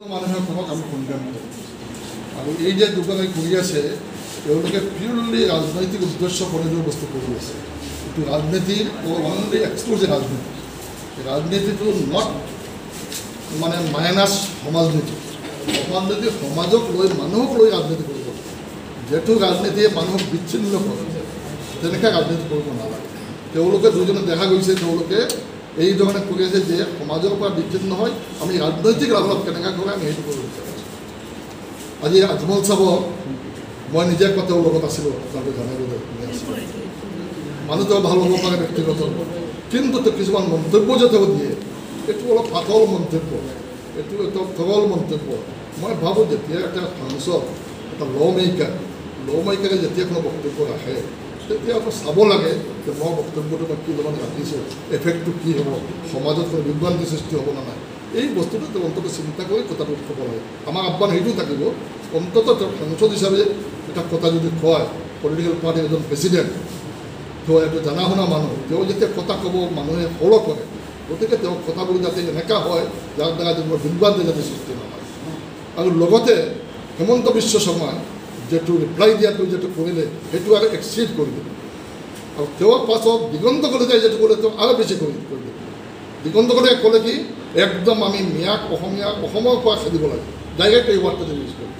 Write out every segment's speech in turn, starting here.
মানুষেৰ কোনো আমি কন্ডেম কৰি আৰ এই যে দুজনে কৰি আছে তেওঁলোকে পিওৰলি ৰাজনৈতিক উদ্দেশ্য প্ৰণোদিত বস্তু কৰি আছে কিন্তু রাজনীতির অনলি এক্সক্লুসিভ রাজনীতি রাজনীতিটো নট মানে মাইনাস সমাজনীতি সমাজনীতি সমাজক লৈ মানুহক লৈ রাজনীতি কৰিব যেটো ৰাজনীতিয়ে মানুহক বিচ্ছিন্ন কৰে তেনেকৈ ৰাজনীতি কৰিব নালাগে তেওঁলোকে দুজনে দেখা গৈছে তেওঁলোকে এই ধৰণে কৰি আছে যে সমাজৰ পৰা বিচ্ছিন্ন হয় আমি ৰাজনৈতিক লাভত কেনেকৈ কৰে আমি সেইটো কৰিব বিচাৰিছোঁ আজি আজমল চাব মই নিজে কথা লগত আছিলোঁ আপোনালোকে জানিবলৈ মানুহটো ভাল হ'ব পাৰে ব্যক্তিগত কিন্তু কিছুমান মন্তব্য যে তেওঁ দিয়ে এইটো অলপ পাতল মন্তব্য এইটো এটা সৰল মন্তব্য মই ভাবোঁ যেতিয়া এটা সাংসদ এটা ল মেকাৰে যেতিয়া কোনো বক্তব্য ৰাখে তেতিয়া আকৌ চাব লাগে যে মই বক্তব্যটো মই কি লগত ৰাখিছোঁ এফেক্টটো কি হ'ব সমাজত কোনো বিভ্ৰান্তি সৃষ্টি হ'ব নে নাই এই বস্তুটো তেওঁ অন্তত চিন্তা কৰি কথাটো ক'ব লাগে আমাৰ আহ্বান সেইটো থাকিব অন্তত তেওঁ সাংসদ হিচাপে এটা কথা যদি কয় পলিটিকেল পাৰ্টিৰ এজন প্ৰেচিডেণ্ট তেওঁ এইটো জনা শুনা মানুহ তেওঁ যেতিয়া কথা ক'ব মানুহে ফ'ল' কৰে গতিকে তেওঁ কথাবোৰ যাতে এনেকুৱা হয় যাৰ দ্বাৰা যেনিবা বিভ্ৰান্তি যাতে সৃষ্টি নহয় আৰু লগতে হেমন্ত বিশ্ব শৰ্মাই যেটো ৰিপ্লাই দিয়াটো যেটো কৰিলে সেইটো আৰু এক্সিড কৰি দিলে আৰু তেওঁৰ পাছত দিগন্ত কলিতাই যেটো ক'লে তেওঁ আৰু বেছি কৰি দিলে দিগন্ত কলিতাই ক'লে কি একদম আমি মিয়াক অসমৰ পৰা খেদিব লাগে ডাইৰেক্ট এই ৱাৰ্ডটো ইউজ কৰিছে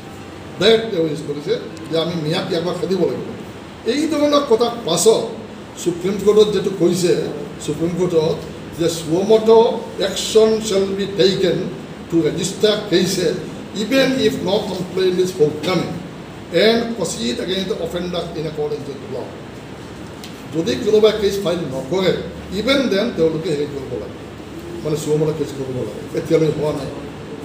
ডাইৰেক্ট তেওঁ ইউজ কৰিছে যে আমি মিয়াক ইয়াৰ পৰা খেদিব লাগিব এই ধৰণৰ কথাৰ পাছত সুপ্ৰিম কোৰ্টত যেটো কৈছে সুপ্ৰিম কোৰ্টত যে suo motu action shall be taken to register cases even if no complaint is forthcoming and proceed against the offender in accordance with the law. যদি কোনোবাই কেছ ফাইল নকৰে ইভেন দেন তেওঁলোকে হেৰি কৰিব লাগে মানে সুমত কেছ কৰিব লাগে এতিয়ালৈ হোৱা নাই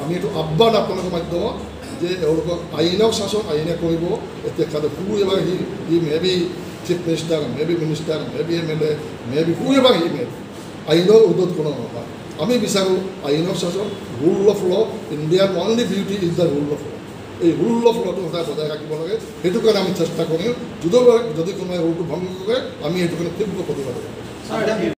আমি এইটো আহ্বান আপোনালোকৰ মাধ্যমত যে এওঁলোকক আইনক শাসন আইনে কৰিব এতিয়া খালি whoever he may be chief minister may be minister may be MLA may be whoever he মে আইনৰ উৰ্ধত কোনো নহয় আমি বিচাৰোঁ আইনক শাসন ৰুল অফ ল ইণ্ডিয়াৰ only beauty is the rule of law এই ৰুল অফ লটো সদায় বজাই ৰাখিব লাগে সেইটো কাৰণে আমি চেষ্টা কৰিম যদি কোনোবাই ৰুলটো ভংগ কৰে আমি এইটো কাৰণে তীব্ৰ প্ৰতিবাদ কৰিম